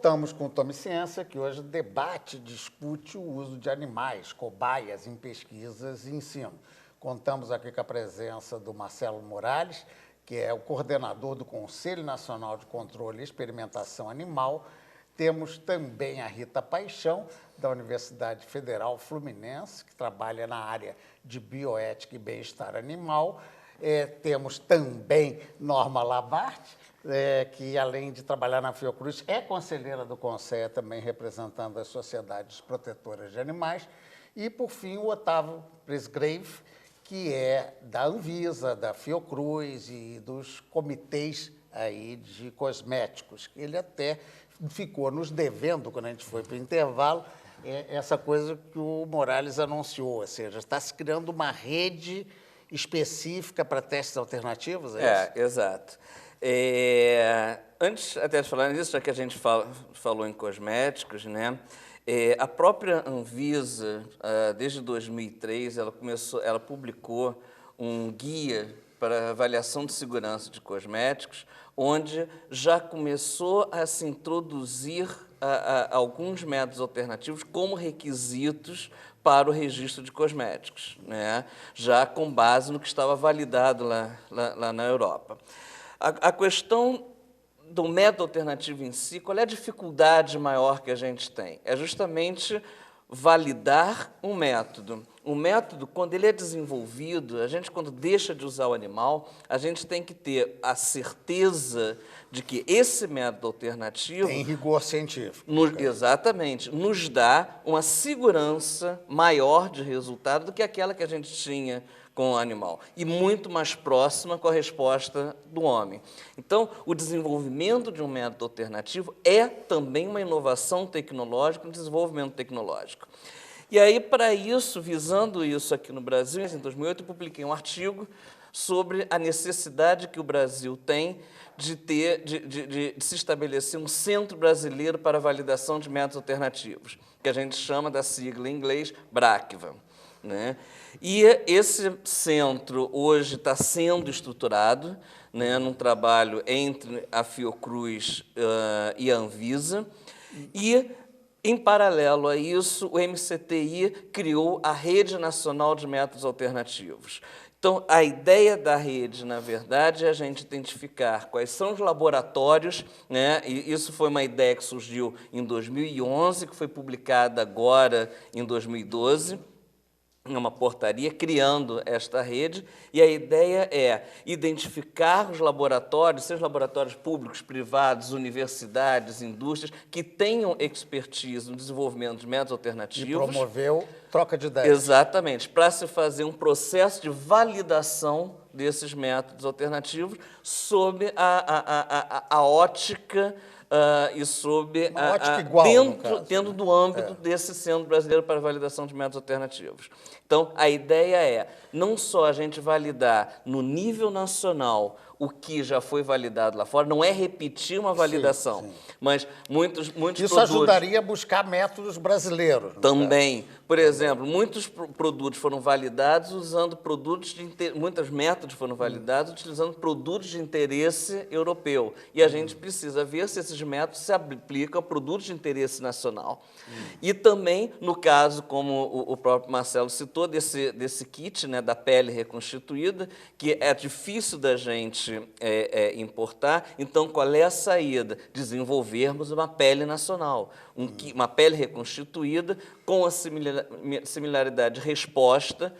voltamos com o Tome Ciência, que hoje debate e discute o uso de animais, cobaias, em pesquisas e ensino. Contamos aqui com a presença do Marcelo Morales, que é o coordenador do Conselho Nacional de Controle e Experimentação Animal. Temos também a Rita Paixão, da Universidade Federal Fluminense, que trabalha na área de bioética e bem-estar animal. Temos também Norma Labarte, que, além de trabalhar na Fiocruz, é conselheira do Conselho, também representando as sociedades protetoras de animais. E, por fim, o Otávio Presgrave, que é da Anvisa, da Fiocruz e dos comitês aí de cosméticos. Ele até ficou nos devendo, quando a gente foi para o intervalo, essa coisa que o Morales anunciou, ou seja, está se criando uma rede específica para testes alternativos, é isso? Exato. Antes até de falar nisso, já que a gente falou em cosméticos, né? A própria Anvisa, desde 2003, ela publicou um guia para avaliação de segurança de cosméticos, onde já começou a se introduzir alguns métodos alternativos como requisitos para o registro de cosméticos, né? Já com base no que estava validado lá na Europa. A questão do método alternativo em si, qual é a dificuldade maior que a gente tem? É justamente validar um método. O método, quando ele é desenvolvido, quando deixa de usar o animal, a gente tem que ter a certeza de que esse método alternativo... Tem rigor científico. Exatamente. Nos dá uma segurança maior de resultado do que aquela que a gente tinha com o animal, e muito mais próxima com a resposta do homem. Então, o desenvolvimento de um método alternativo é também uma inovação tecnológica, um desenvolvimento tecnológico. E aí, para isso, visando isso aqui no Brasil, em 2008, eu publiquei um artigo sobre a necessidade que o Brasil tem de se estabelecer um Centro Brasileiro para Validação de Métodos Alternativos, que a gente chama da sigla em inglês BRACVA, né? E esse centro hoje está sendo estruturado, né, num trabalho entre a Fiocruz e a Anvisa, e, em paralelo a isso, o MCTI criou a Rede Nacional de Métodos Alternativos. Então, a ideia da rede, na verdade, é a gente identificar quais são os laboratórios, né? E isso foi uma ideia que surgiu em 2011, que foi publicada agora em 2012, uma portaria criando esta rede, e a ideia é identificar os laboratórios, sejam laboratórios públicos, privados, universidades, indústrias, que tenham expertise no desenvolvimento de métodos alternativos. E promoveu troca de ideias. Exatamente, para se fazer um processo de validação desses métodos alternativos sob a ótica e sob dentro do âmbito desse Centro Brasileiro para Validação de Métodos Alternativos. Então, a ideia é não só a gente validar no nível nacional o que já foi validado lá fora, não é repetir uma validação, sim. Mas muitos isso produtos... ajudaria a buscar métodos brasileiros. Também. Por exemplo, muitos produtos foram validados usando muitos métodos foram validados utilizando produtos de interesse europeu. E a gente precisa ver se esses métodos se aplicam a produtos de interesse nacional. E também, no caso, como o próprio Marcelo citou, desse kit, né, da pele reconstituída, que é difícil da gente importar. Então, qual é a saída? Desenvolvermos uma pele nacional, uma pele reconstituída com a similaridade de resposta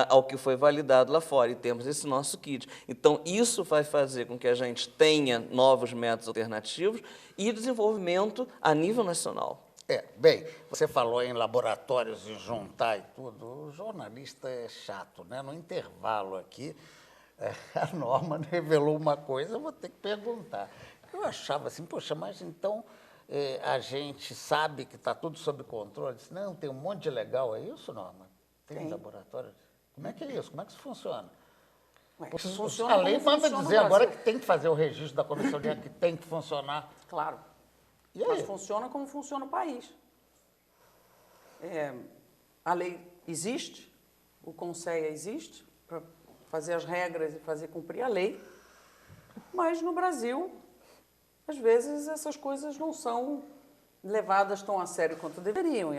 ao que foi validado lá fora, e temos esse nosso kit. Então, isso vai fazer com que a gente tenha novos métodos alternativos e desenvolvimento a nível nacional. Bem, você falou em laboratórios e juntar e tudo, o jornalista é chato, né? No intervalo aqui, a Norma revelou uma coisa, eu vou ter que perguntar. Eu achava assim, poxa, mas então a gente sabe que está tudo sob controle? Disse, não, tem um monte de legal, é isso, Norma? Tem laboratório? Como é que é isso? Como é que isso funciona? Funciona a lei manda dizer agora que tem que fazer o registro da comissão de que tem que funcionar. Claro. E aí? Mas funciona como funciona o país. A lei existe, o Conselho existe para fazer as regras e fazer cumprir a lei, mas no Brasil, às vezes, essas coisas não são levadas tão a sério quanto deveriam.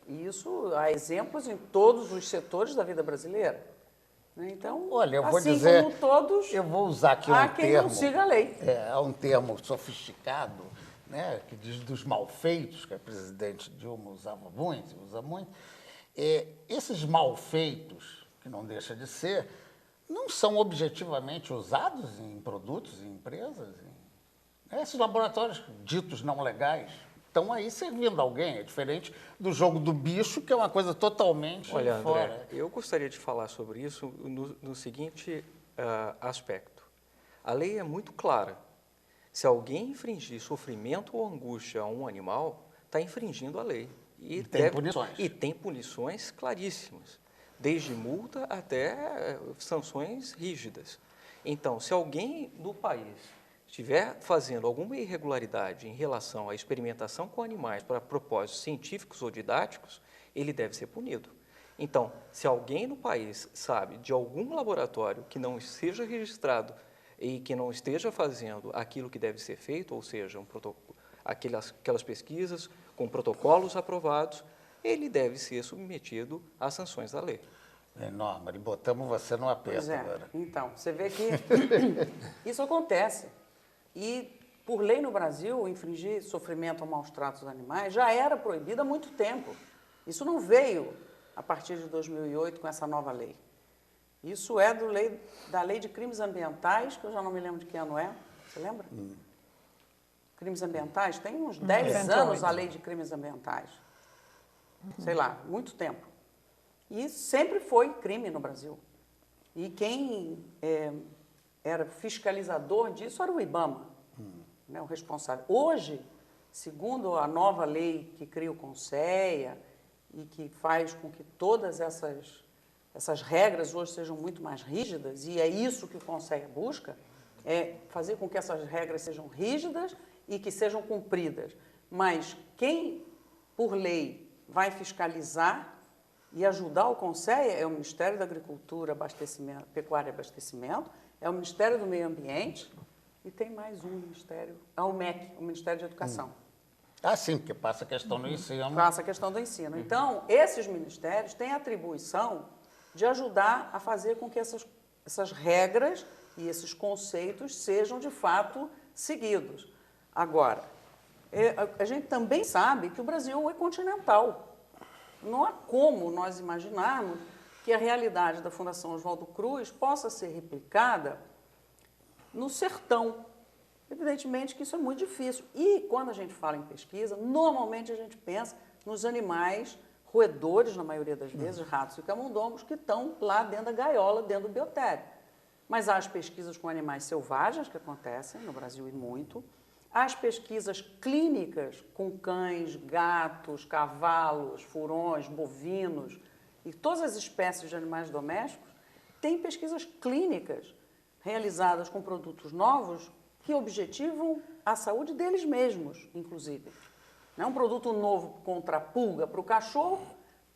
E isso há exemplos em todos os setores da vida brasileira. Né? Então, olha, eu vou assim dizer, como todos, eu vou usar aqui há um quem termo, não siga a lei. é um termo sofisticado, né, que diz dos malfeitos, que a presidente Dilma usava muito, usa muito. Esses malfeitos, que não deixa de ser, não são objetivamente usados em produtos, em empresas. Esses laboratórios ditos não legais estão aí servindo alguém. É diferente do jogo do bicho, que é uma coisa totalmente Olha, fora. André, eu gostaria de falar sobre isso no seguinte aspecto. A lei é muito clara. Se alguém infringir sofrimento ou angústia a um animal, está infringindo a lei. E tem punições. E tem punições claríssimas, desde multa até sanções rígidas. Então, se alguém no país estiver fazendo alguma irregularidade em relação à experimentação com animais para propósitos científicos ou didáticos, ele deve ser punido. Então, se alguém no país sabe de algum laboratório que não seja registrado e que não esteja fazendo aquilo que deve ser feito, ou seja, aquelas pesquisas com protocolos aprovados, ele deve ser submetido às sanções da lei. Norma, botamos você no aperto Pois é. agora. Então, você vê que isso acontece. E, por lei no Brasil, infringir sofrimento ou maus tratos aos animais já era proibido há muito tempo. Isso não veio a partir de 2008 com essa nova lei. Isso é da lei de crimes ambientais, que eu já não me lembro de que ano é. Você lembra? Crimes ambientais? Tem uns 10 anos a lei de crimes ambientais. Sei lá, muito tempo. E sempre foi crime no Brasil. E quem era fiscalizador disso era o IBAMA, né, o responsável. Hoje, segundo a nova lei que cria o CONSEA e que faz com que todas essas regras hoje sejam muito mais rígidas, e é isso que o CONSEA busca, é fazer com que essas regras sejam rígidas e que sejam cumpridas. Mas quem, por lei, vai fiscalizar e ajudar o CONSEA é o Ministério da Agricultura, Pecuária e Abastecimento, é o Ministério do Meio Ambiente e tem mais um ministério, é o MEC, o Ministério de Educação. Ah, sim, porque passa a questão do ensino. Passa a questão do ensino. Então, esses ministérios têm a atribuição de ajudar a fazer com que essas regras e esses conceitos sejam, de fato, seguidos. Agora, a gente também sabe que o Brasil é continental. Não há como nós imaginarmos que a realidade da Fundação Oswaldo Cruz possa ser replicada no sertão. Evidentemente que isso é muito difícil. E quando a gente fala em pesquisa, normalmente a gente pensa nos animais roedores, na maioria das vezes, ratos e camundongos, que estão lá dentro da gaiola, dentro do biotério. Mas há as pesquisas com animais selvagens, que acontecem no Brasil e muito. Há as pesquisas clínicas com cães, gatos, cavalos, furões, bovinos e todas as espécies de animais domésticos. Tem pesquisas clínicas realizadas com produtos novos que objetivam a saúde deles mesmos, inclusive. Um produto novo contra a pulga para o cachorro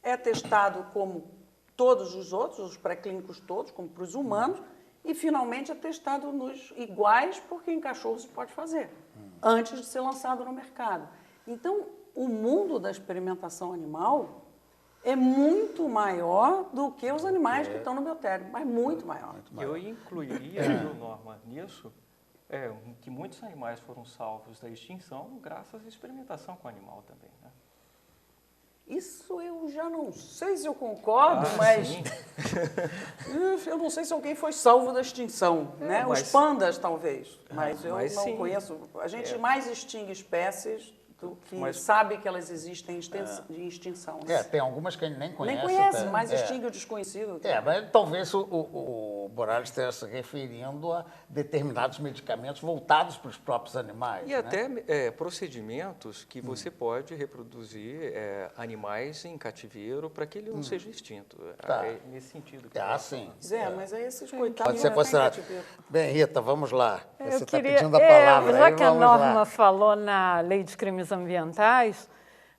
é testado como todos os outros, os pré-clínicos todos, como para os humanos, e finalmente é testado nos iguais, porque em cachorro se pode fazer, antes de ser lançado no mercado. Então, o mundo da experimentação animal é muito maior do que os animais que estão no biotério, mas muito maior. Eu incluiria, viu, Norma, nisso, que muitos animais foram salvos da extinção graças à experimentação com o animal também, né? Isso eu já não sei se eu concordo, mas sim. eu não sei se alguém foi salvo da extinção, né? mas- Os pandas, talvez, mas eu mas não sim. conheço. A gente mais extingue espécies do que Mas- sabe que elas existem em extinção. Tem algumas que a gente nem conhece. Nem conhece, até. mas extingue o desconhecido. Mas talvez o Morales esteja se referindo a determinados medicamentos voltados para os próprios animais. E né? até procedimentos que você pode reproduzir animais em cativeiro para que ele não seja extinto. Tá. É nesse sentido. Que Sim. Zé, mas aí esses Pode coitados ser já considerado. têm cativeiro. Bem, Rita, vamos lá. Você Eu está queria, pedindo a palavra. já aí, que a vamos Norma lá. falou na Lei de Crimes Ambientais,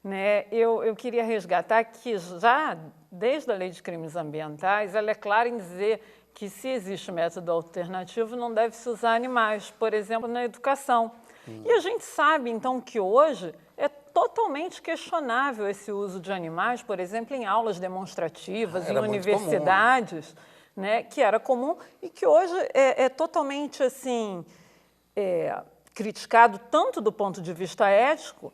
né, eu queria resgatar que já desde a Lei de Crimes Ambientais, ela é clara em dizer que se existe método alternativo, não deve-se usar animais, por exemplo, na educação. E a gente sabe, então, que hoje é totalmente questionável esse uso de animais, por exemplo, em aulas demonstrativas, em Era muito universidades, né, que era comum e que hoje é totalmente assim, criticado tanto do ponto de vista ético,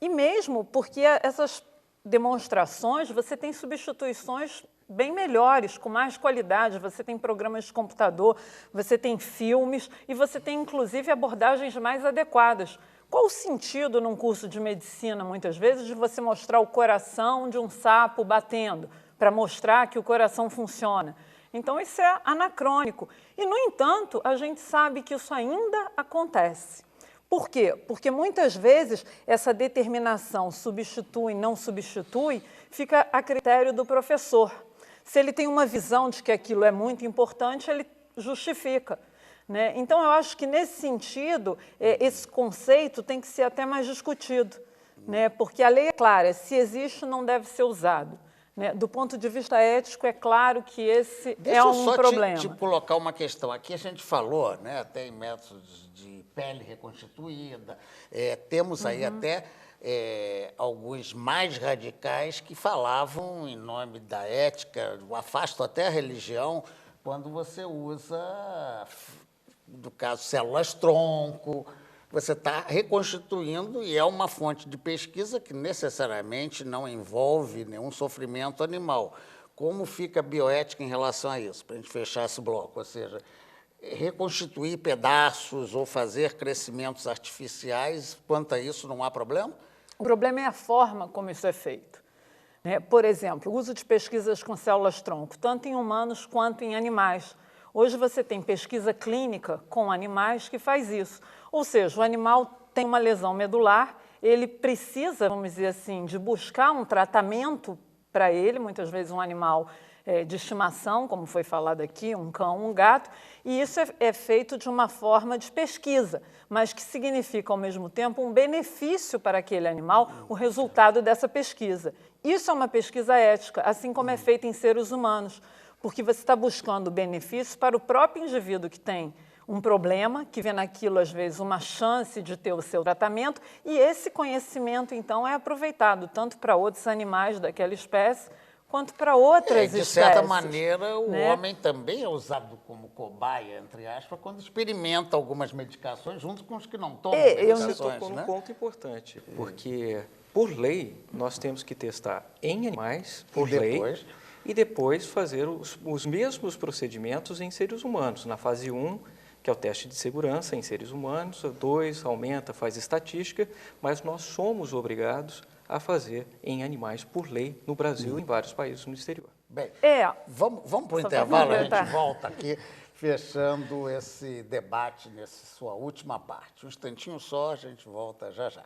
e mesmo porque essas demonstrações, você tem substituições bem melhores, com mais qualidade, você tem programas de computador, você tem filmes e você tem, inclusive, abordagens mais adequadas. Qual o sentido, num curso de medicina, muitas vezes, de você mostrar o coração de um sapo batendo, para mostrar que o coração funciona? Então, isso é anacrônico. E, no entanto, a gente sabe que isso ainda acontece. Por quê? Porque muitas vezes essa determinação substitui, não substitui, fica a critério do professor. Se ele tem uma visão de que aquilo é muito importante, ele justifica, né? Então, eu acho que, nesse sentido, esse conceito tem que ser até mais discutido, né? Porque a lei é clara, se existe, não deve ser usado. Né? Do ponto de vista ético, é claro que esse é um problema. Deixa eu te colocar uma questão. Aqui a gente falou, né, até em métodos de pele reconstituída, temos aí até alguns mais radicais que falavam em nome da ética, afastam até a religião, quando você usa, no caso, células-tronco. Você está reconstituindo e é uma fonte de pesquisa que necessariamente não envolve nenhum sofrimento animal. Como fica a bioética em relação a isso? Para a gente fechar esse bloco, ou seja, reconstituir pedaços ou fazer crescimentos artificiais, quanto a isso não há problema? O problema é a forma como isso é feito. Né? Por exemplo, o uso de pesquisas com células-tronco, tanto em humanos quanto em animais. Hoje você tem pesquisa clínica com animais que faz isso. Ou seja, o animal tem uma lesão medular, ele precisa, vamos dizer assim, de buscar um tratamento para ele, muitas vezes um animal de estimação, como foi falado aqui, um cão, um gato, e isso é feito de uma forma de pesquisa, mas que significa, ao mesmo tempo, um benefício para aquele animal, o resultado dessa pesquisa. Isso é uma pesquisa ética, assim como é feita em seres humanos, porque você está buscando benefícios para o próprio indivíduo que tem um problema, que vê naquilo, às vezes, uma chance de ter o seu tratamento, e esse conhecimento, então, é aproveitado tanto para outros animais daquela espécie, quanto para outras espécies. De certa maneira, o né? homem também é usado como cobaia, entre aspas, quando experimenta algumas medicações junto com os que não tomam medicações. Você tocou num ponto importante, porque, por lei, nós temos que testar em animais, por lei, e depois fazer os mesmos procedimentos em seres humanos. Na fase 1, que é o teste de segurança em seres humanos, 2, aumenta, faz estatística, mas nós somos obrigados a fazer em animais por lei no Brasil e em vários países no exterior. Bem, vamos para o intervalo, a gente volta aqui, fechando esse debate nessa sua última parte. Um instantinho só, a gente volta já já.